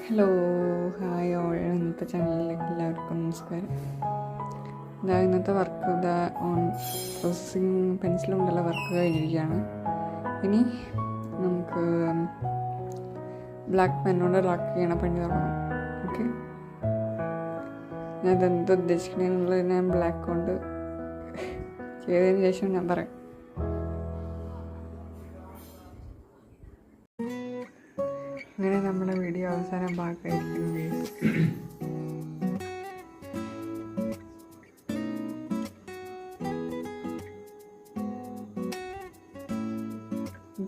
Hello, hi all. ഇന്നത്തെ ചാനലിലേക്ക് എല്ലാവർക്കും നമസ്കാരം. ഇന്നത്തെ വർക്ക് ഓൺ പ്രോസസ്സിങ് പെൻസിൽ കൊണ്ടുള്ള വർക്ക് കഴിഞ്ഞിരിക്കുകയാണ്. ഇനി നമുക്ക് ബ്ലാക്ക് പെന്നോട് ലാക്ക് ചെയ്യണ പണി തുടങ്ങാം. ഓക്കെ, ഞാൻ ഇതെന്താ ഉദ്ദേശിക്കണമെന്നുള്ളത് ഞാൻ ബ്ലാക്ക് കൊണ്ട് ചെയ്തതിന് ശേഷം ഞാൻ പറയാം. അങ്ങനെ നമ്മുടെ വീഡിയോ അവസാനം ഭാഗമായിരിക്കുന്നു.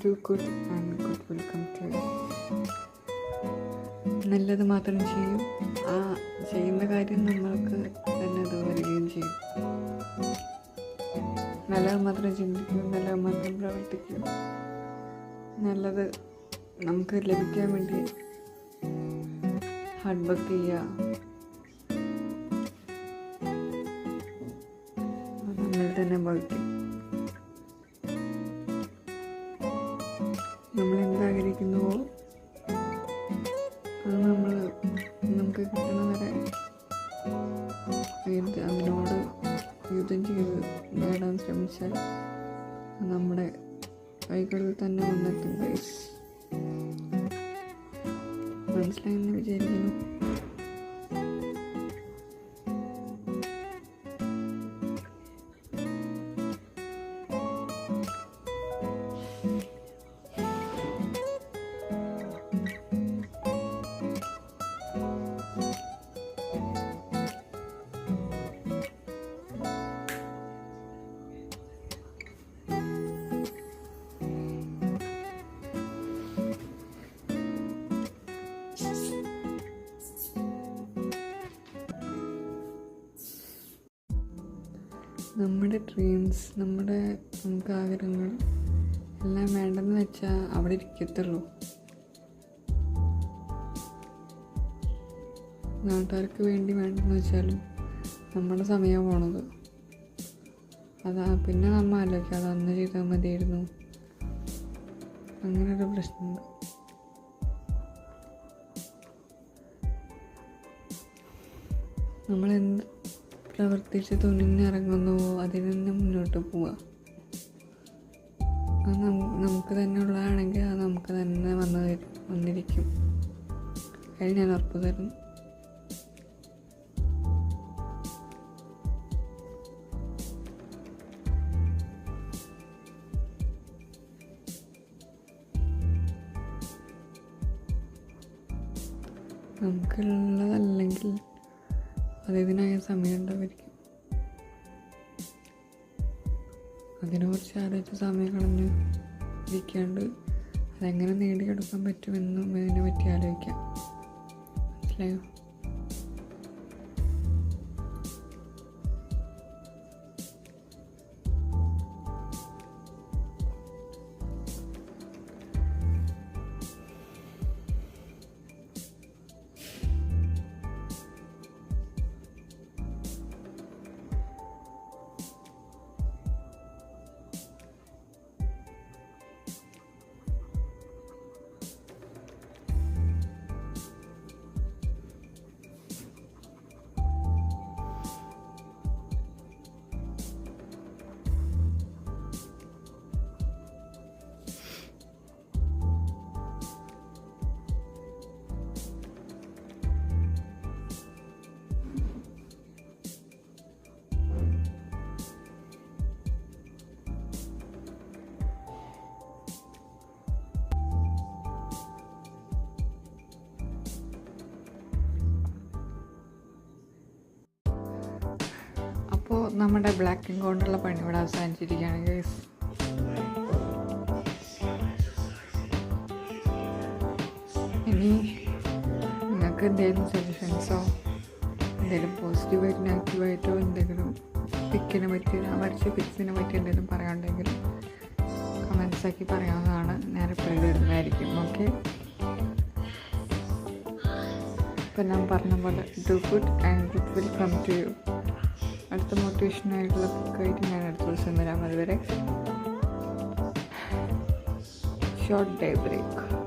Do good and good will come to you. നല്ലത് മാത്രം ചെയ്യും, ആ ചെയ്യുന്ന കാര്യം നമ്മൾക്ക് തന്നെ അത് വരികയും ചെയ്യും. നല്ലത് മാത്രം ചിന്തിക്കും, നല്ലത് മാത്രം പ്രവർത്തിക്കും. നല്ലത് നമുക്ക് ലഭിക്കാൻ വേണ്ടി ഹാർഡ് വർക്ക് ചെയ്യുക. നമ്മൾ തന്നെ ഭവിക്കും. നമ്മൾ എന്താഗ്രഹിക്കുന്നുവോ അത് നമുക്ക് കിട്ടണ വരെ അതിനോട് യുദ്ധം ചെയ്ത് നേടാൻ ശ്രമിച്ചാൽ നമ്മുടെ കൈകളിൽ തന്നെ വന്നെത്തും. മനസ്സിലായെന്ന് വിചാരിക്കുന്നു. നമ്മുടെ ഡ്രീംസ്, നമുക്ക് ആഗ്രഹങ്ങൾ എല്ലാം വേണ്ടെന്ന് വെച്ചാൽ അവിടെ ഇരിക്കത്തുള്ളൂ. നാട്ടുകാർക്ക് വേണ്ടി വേണ്ടെന്ന് വെച്ചാലും നമ്മുടെ സമയം പോണത് പിന്നെ നമ്മൾ ആലോചിക്കുക അത് അന്ന് ചെയ്താൽ മതിയായിരുന്നു. അങ്ങനൊരു പ്രശ്നമുണ്ട്. നമ്മളെന്ത് പ്രവർത്തിച്ച് തുനിഞ്ഞിറങ്ങുന്നുവോ അതിൽ നിന്ന് മുന്നോട്ട് പോവുക. അത് നമുക്ക് തന്നെ ഉള്ളതാണെങ്കിൽ അത് നമുക്ക് തന്നെ വന്നിരിക്കും. അതിന് ഞാൻ ഉറപ്പ് തരുന്നു. നമുക്കുള്ളതല്ലെങ്കിൽ അതിനായ സമയം ഉണ്ടായിരിക്കും. അതിനെക്കുറിച്ച് ആലോചിച്ച് സമയം കളഞ്ഞ് ഇരിക്കാണ്ട് അതെങ്ങനെ നേടിയെടുക്കാൻ പറ്റുമെന്നും അതിനെ പറ്റി ആലോചിക്കാം. മനസ്സിലായോ? അപ്പോൾ നമ്മുടെ ബ്ലാക്ക് ഇങ്ക് കൊണ്ടുള്ള പണി ഇവിടെ അവസാനിച്ചിരിക്കുകയാണ് ഗൈസ്. ഇനി നിങ്ങൾക്ക് എന്തെങ്കിലും സജഷൻസോ എന്തെങ്കിലും പോസിറ്റീവായിട്ട് നെഗറ്റീവായിട്ടോ എന്തെങ്കിലും പിക്കിനെ പറ്റി, ഞാൻ വരച്ച പിക്സിനെ പറ്റി എന്തെങ്കിലും പറയാനുണ്ടെങ്കിൽ കമൻസാക്കി പറയാവുന്നതാണ്. ഞാൻ റിപ്ലൈ തരുന്നതായിരിക്കും. ഓക്കെ, ഇപ്പം ഞാൻ പറഞ്ഞ പോലെ do good and good will come to you. അടുത്ത മോട്ടിവേഷനായിട്ടുള്ള ബുക്കായിട്ട് ഞാൻ അടുത്ത ദിവസം വരാം. അതുവരെ ഷോർട്ട് ഡേ ബ്രേക്ക്.